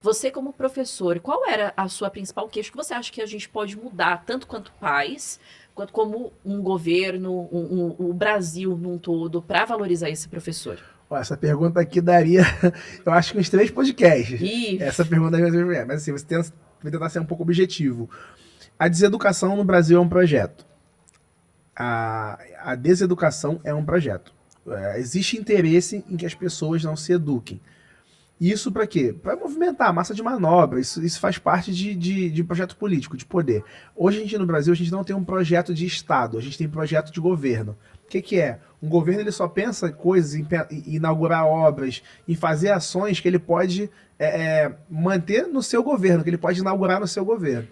Você como professor, qual era a sua principal queixa que você acha que a gente pode mudar, tanto quanto pais, quanto como um governo, o Brasil num todo, para valorizar esse professor? Ó, essa pergunta aqui daria, eu acho que uns 3 podcasts. E Essa pergunta é, mas assim, vai tentar ser um pouco objetivo. A deseducação no Brasil é um projeto. A deseducação é um projeto. Existe interesse em que as pessoas não se eduquem. Isso para quê? Para movimentar a massa de manobra. Isso faz parte de projeto político, de poder. Hoje a gente no Brasil a gente não tem um projeto de Estado, a gente tem projeto de governo. O que é? Um governo ele só pensa coisas em inaugurar obras, em fazer ações que ele pode manter no seu governo, que ele pode inaugurar no seu governo.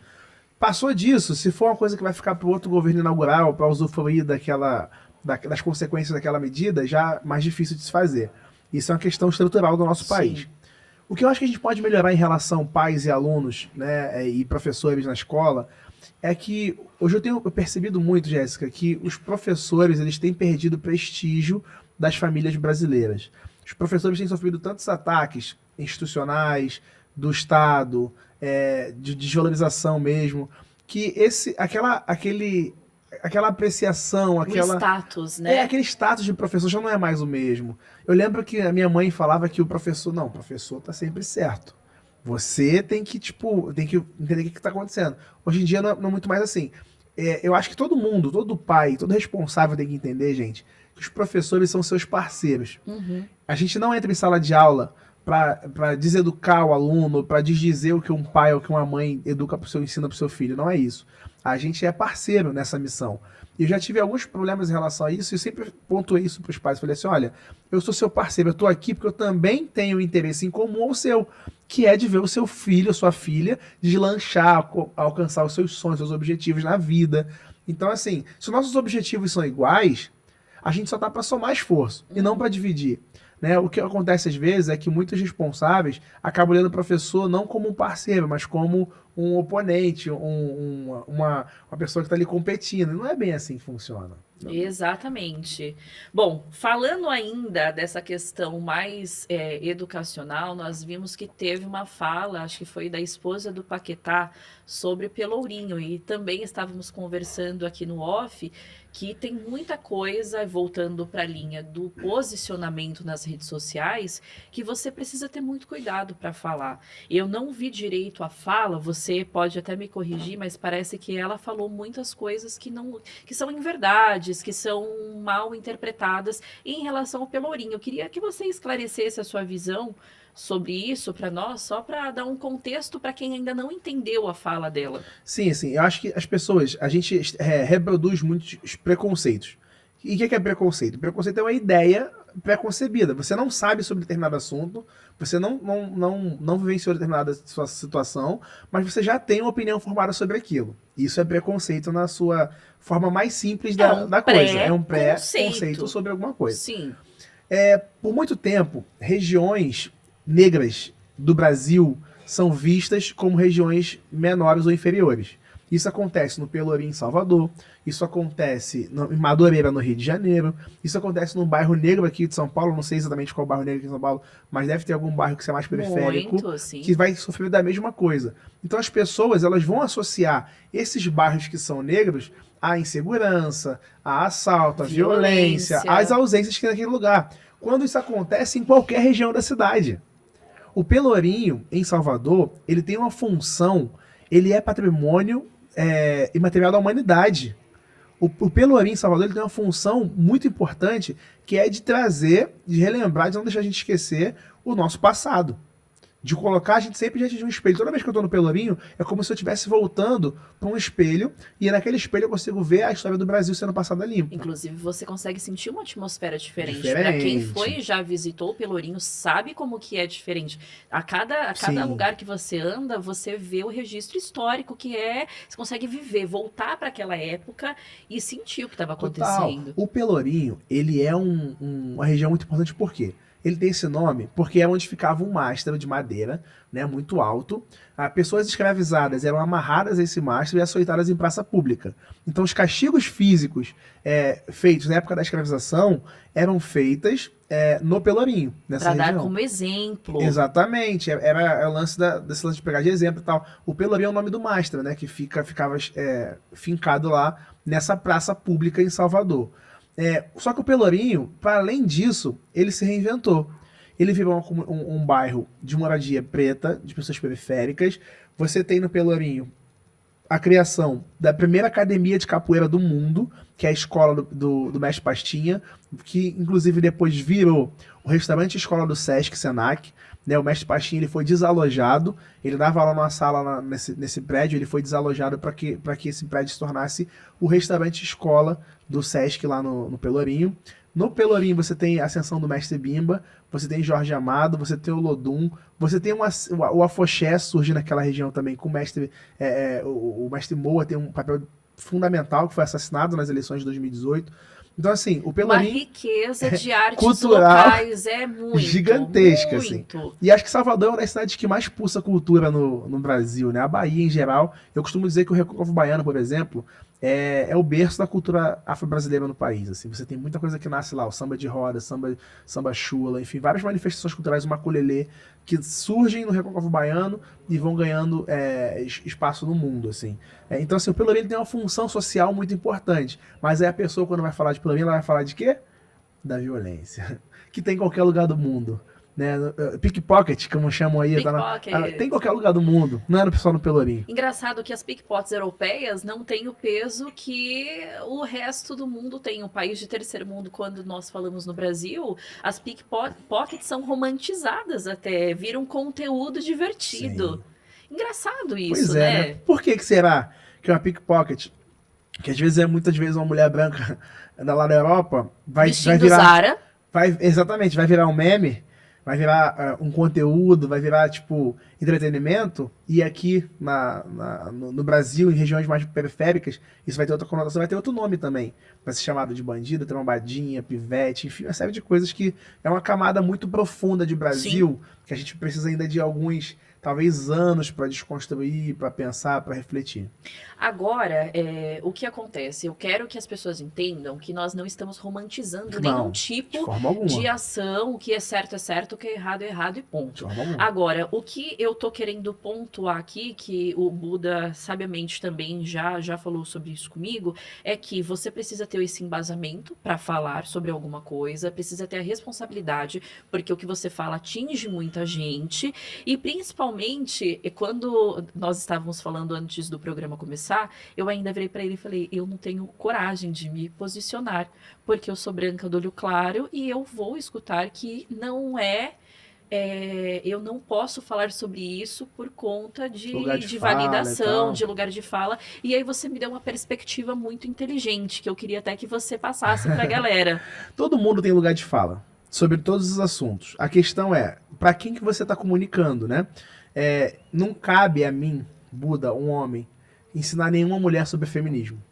Passou disso, se for uma coisa que vai ficar para o outro governo inaugurar, para usufruir das consequências daquela medida, já mais difícil de se fazer. Isso é uma questão estrutural do nosso sim, país. O que eu acho que a gente pode melhorar em relação pais e alunos, né, e professores na escola, é que hoje eu tenho percebido muito, Jéssica, que os professores eles têm perdido o prestígio das famílias brasileiras. Os professores têm sofrido tantos ataques institucionais, do Estado, de desvalorização mesmo, que aquela apreciação, o status, né? aquele status de professor já não é mais o mesmo. Eu lembro que a minha mãe falava que o professor tá sempre certo. Você tem que, tipo, tem que entender o que está acontecendo. Hoje em dia não é muito mais assim. Eu acho que todo mundo, todo pai, todo responsável tem que entender, gente, que os professores são seus parceiros. Uhum. A gente não entra em sala de aula para deseducar o aluno, para desdizer o que um pai ou que uma mãe educa pro seu ensina para o seu filho. Não é isso. A gente é parceiro nessa missão. E eu já tive alguns problemas em relação a isso e sempre pontuei isso para os pais. Falei assim: olha, eu sou seu parceiro, eu estou aqui porque eu também tenho interesse em comum ao seu, que é de ver o seu filho, a sua filha, deslanchar, alcançar os seus sonhos, seus objetivos na vida. Então, assim, se os nossos objetivos são iguais, a gente só tá para somar esforço e não para dividir. Né? O que acontece às vezes é que muitos responsáveis acabam olhando o professor não como um parceiro, mas como um oponente, uma pessoa que está ali competindo. Não é bem assim que funciona. Exatamente. Bom, falando ainda dessa questão mais educacional, nós vimos que teve uma fala, acho que foi da esposa do Paquetá, sobre Pelourinho, e também estávamos conversando aqui no off que tem muita coisa, voltando para a linha do posicionamento nas redes sociais, que você precisa ter muito cuidado para falar. Eu não vi direito a fala, você pode até me corrigir, mas parece que ela falou muitas coisas que não, que são inverdades, que são mal interpretadas em relação ao Pelourinho. Eu queria que você esclarecesse a sua visão sobre isso para nós, só para dar um contexto para quem ainda não entendeu a fala dela. Sim, sim. Eu acho que as pessoas, a gente reproduz muitos preconceitos. E o que é preconceito? Preconceito é uma ideia preconcebida. Você não sabe sobre determinado assunto, você não vivenciou determinada situação, mas você já tem uma opinião formada sobre aquilo. Isso é preconceito na sua forma mais simples É um da coisa. É um pré-conceito pré-conceito. sobre alguma coisa. Sim. Por muito tempo, regiões negras do Brasil são vistas como regiões menores ou inferiores. Isso acontece no Pelourinho, em Salvador. Isso acontece em Madureira, no Rio de Janeiro. Isso acontece num bairro negro aqui de São Paulo. Não sei exatamente qual bairro negro aqui de São Paulo, mas deve ter algum bairro que seja mais periférico Muito, que sim. vai sofrer da mesma coisa. Então as pessoas elas vão associar esses bairros que são negros à insegurança, a assalto, a violência, às Violência. ausências que tem naquele lugar. Quando isso acontece em qualquer região da cidade. O Pelourinho, em Salvador, ele tem uma função, ele é patrimônio imaterial da humanidade. O Pelourinho, em Salvador, ele tem uma função muito importante, que é de trazer, de relembrar, de não deixar a gente esquecer o nosso passado. De colocar a gente sempre diante de um espelho. Toda vez que eu tô no Pelourinho, é como se eu estivesse voltando para um espelho, e naquele espelho eu consigo ver a história do Brasil sendo passada limpo. Inclusive, você consegue sentir uma atmosfera diferente. Para quem foi Diferente. e já visitou o Pelourinho, sabe como que é diferente. A cada Sim. lugar que você anda, você vê o registro histórico que é. Você consegue viver, voltar para aquela época e sentir o que estava Total. acontecendo. O Pelourinho, ele é uma região muito importante por quê? ele tem esse nome porque é onde ficava um mastro de madeira, né, muito alto. Pessoas escravizadas eram amarradas a esse mastro e açoitadas em praça pública. Então os castigos físicos feitos na época da escravização eram feitas no Pelourinho, nessa Para região. dar como exemplo. Exatamente, era o lance desse lance de pegar de exemplo e tal. O Pelourinho é o nome do mastro, né, que ficava fincado lá nessa praça pública em Salvador. Só que o Pelourinho, para além disso, ele se reinventou. Ele virou um bairro de moradia preta, de pessoas periféricas. Você tem no Pelourinho a criação da primeira academia de capoeira do mundo, que é a escola do Mestre Pastinha, que inclusive depois virou o restaurante escola do Sesc Senac. Né, o Mestre Pastinha ele foi desalojado, ele dava aula numa sala nesse prédio, ele foi desalojado para que esse prédio se tornasse o restaurante escola do Sesc lá no Pelourinho. No Pelourinho você tem a ascensão do Mestre Bimba, você tem Jorge Amado, você tem o Lodum, você tem o Afoxé surgindo naquela região também, com o Mestre, o Mestre Moa tem um papel fundamental, que foi assassinado nas eleições de 2018. Então, assim, o Pelourinho... Uma riqueza de artes cultural locais, muito. Gigantesca, muito. assim. E acho que Salvador é uma das cidades que mais pulsa cultura no Brasil, né? A Bahia, em geral. Eu costumo dizer que o Recôncavo Baiano, por exemplo, é o berço da cultura afro-brasileira no país, assim. Você tem muita coisa que nasce lá, o samba de roda, samba chula, enfim, várias manifestações culturais, o maculelê, que surgem no Recôncavo Baiano e vão ganhando espaço no mundo, assim. Então, assim, o Pelourinho tem uma função social muito importante, mas aí a pessoa, quando vai falar de Pelourinho, ela vai falar de quê? Da violência, que tem em qualquer lugar do mundo. Né? Pickpocket, como chamam aí, tem em qualquer lugar do mundo, não era só no Pelourinho. Engraçado que as pickpockets europeias não têm o peso que o resto do mundo tem. Um país de terceiro mundo, quando nós falamos no Brasil, as pickpockets são romantizadas até, viram conteúdo divertido. Sim. Engraçado isso, pois né? Por que será que uma pickpocket, que às vezes muitas vezes uma mulher branca lá da Europa, vai virar... Zara. Exatamente, vai virar um meme, vai virar um conteúdo, vai virar, tipo, entretenimento, e aqui no Brasil, em regiões mais periféricas, isso vai ter outra conotação, vai ter outro nome também. Vai ser chamado de bandido, trombadinha, pivete, enfim, uma série de coisas que é uma camada muito profunda de Brasil, sim, que a gente precisa ainda de alguns, talvez, anos para desconstruir, para pensar, para refletir. Agora, o que acontece? Eu quero que as pessoas entendam que nós não estamos romantizando nenhum tipo de ação. O que é certo, o que é errado e ponto. Agora, o que eu tô querendo pontuar aqui, que o Buda sabiamente também já falou sobre isso comigo, é que você precisa ter esse embasamento para falar sobre alguma coisa, precisa ter a responsabilidade, porque o que você fala atinge muita gente, e principalmente, quando nós estávamos falando antes do programa começar, eu ainda virei para ele e falei, eu não tenho coragem de me posicionar, porque eu sou branca do olho claro e eu vou escutar que não eu não posso falar sobre isso por conta de validação, de lugar de fala. E aí você me deu uma perspectiva muito inteligente, que eu queria até que você passasse para a galera. Todo mundo tem lugar de fala sobre todos os assuntos. A questão é, para quem que você está comunicando, né? Não cabe a mim, Buda, um homem, ensinar nenhuma mulher sobre feminismo.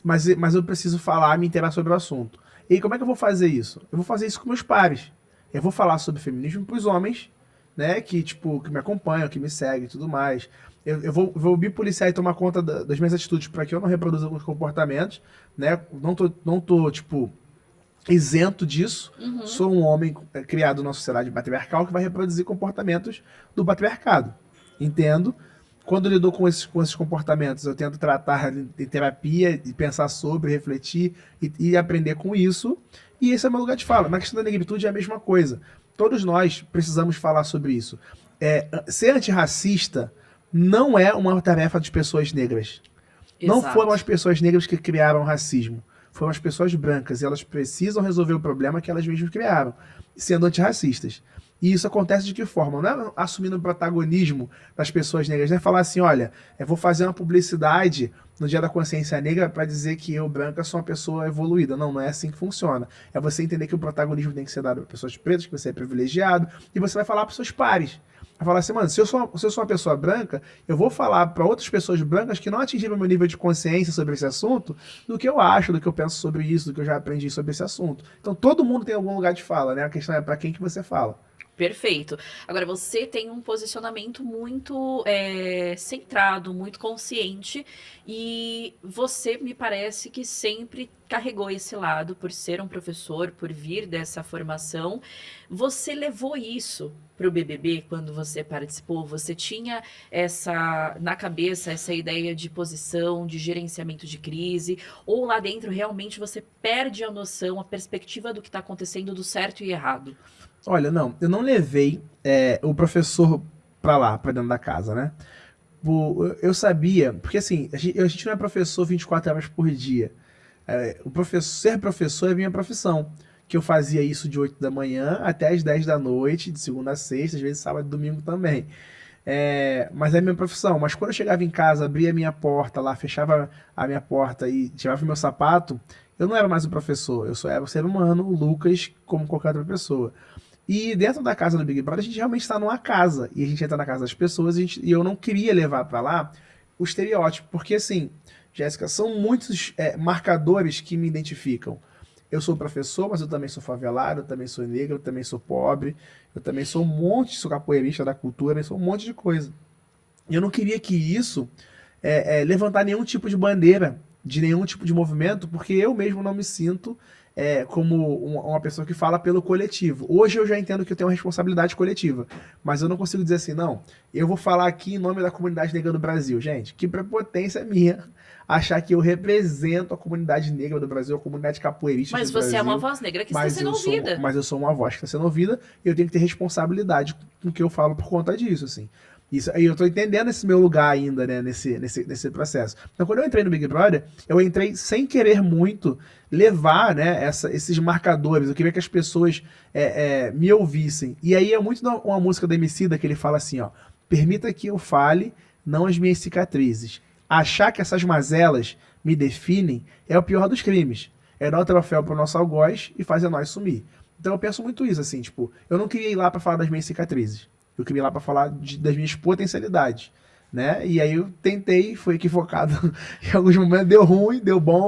Mas eu preciso falar, me inteirar sobre o assunto. E como é que eu vou fazer isso? Eu vou fazer isso com meus pares. Eu vou falar sobre feminismo para os homens, né, que me acompanham, que me seguem e tudo mais. Eu vou me policiar e tomar conta das minhas atitudes para que eu não reproduza alguns comportamentos, né? Não tô tipo, isento disso. Uhum. Sou um homem criado numa sociedade patriarcal que vai reproduzir comportamentos do patriarcado. Entendo. Quando eu lido com esses comportamentos, eu tento tratar em terapia, e pensar sobre, refletir e aprender com isso. E esse é o meu lugar de fala. Na questão da negritude é a mesma coisa. Todos nós precisamos falar sobre isso. Ser antirracista não é uma tarefa de pessoas negras. Exato. Não foram as pessoas negras que criaram o racismo. Foram as pessoas brancas. E elas precisam resolver o problema que elas mesmas criaram, sendo antirracistas. E isso acontece de que forma? Não é assumindo o protagonismo das pessoas negras, não é falar assim, olha, eu vou fazer uma publicidade no Dia da Consciência Negra para dizer que eu, branca, sou uma pessoa evoluída. Não é assim que funciona. É você entender que o protagonismo tem que ser dado para pessoas pretas, que você é privilegiado, e você vai falar para os seus pares. Eu falo assim, mano, se eu sou uma pessoa branca, eu vou falar para outras pessoas brancas que não atingiram meu nível de consciência sobre esse assunto, do que eu acho, do que eu penso sobre isso, do que eu já aprendi sobre esse assunto. Então todo mundo tem algum lugar de fala, né? A questão é para quem que você fala. Perfeito. Agora, você tem um posicionamento muito centrado, muito consciente, e você me parece que sempre carregou esse lado por ser um professor, por vir dessa formação. Você levou isso para o BBB quando você participou? Você tinha essa na cabeça essa ideia de posição, de gerenciamento de crise, ou lá dentro realmente você perde a noção, a perspectiva do que está acontecendo, do certo e errado? Olha, não, eu não levei o professor pra lá, pra dentro da casa, né? Eu sabia, porque assim, a gente não é professor 24 horas por dia. Ser professor é minha profissão. Que eu fazia isso de 8 da manhã até as 10 da noite, de segunda a sexta, às vezes sábado e domingo também. Mas é minha profissão. Mas quando eu chegava em casa, abria a minha porta lá, fechava a minha porta e tirava o meu sapato, eu não era mais o professor, eu só era o ser humano, o Lucas, como qualquer outra pessoa. E dentro da casa do Big Brother, a gente realmente está numa casa. E a gente entra na casa das pessoas e eu não queria levar para lá o estereótipo. Porque, assim, Jéssica, são muitos marcadores que me identificam. Eu sou professor, mas eu também sou favelado, eu também sou negro, eu também sou pobre, eu também sou um monte, sou capoeirista da cultura, eu sou um monte de coisa. E eu não queria que isso levantar nenhum tipo de bandeira, de nenhum tipo de movimento, porque eu mesmo não me sinto como uma pessoa que fala pelo coletivo. Hoje eu já entendo que eu tenho uma responsabilidade coletiva, mas eu não consigo dizer assim, não, eu vou falar aqui em nome da comunidade negra do Brasil. Gente, que prepotência minha achar que eu represento a comunidade negra do Brasil, a comunidade capoeirista Mas do você é uma Brasil, voz negra que está mas sendo eu ouvida. mas eu sou uma voz que está sendo ouvida e eu tenho que ter responsabilidade com o que eu falo por conta disso, assim. Isso, aí eu tô entendendo esse meu lugar ainda, né, nesse processo. Então, quando eu entrei no Big Brother, eu entrei sem querer muito levar, né, esses marcadores. Eu queria que as pessoas me ouvissem. E aí é muito uma música do Emicida que ele fala assim, ó, permita que eu fale, não as minhas cicatrizes. Achar que essas mazelas me definem é o pior dos crimes. É dar o troféu pro nosso algoz e fazer nós sumir. Então eu penso muito isso, assim, tipo, eu não queria ir lá pra falar das minhas cicatrizes. Eu queria ir lá pra falar das minhas potencialidades, né? E aí eu tentei, fui equivocado em alguns momentos, deu ruim, deu bom,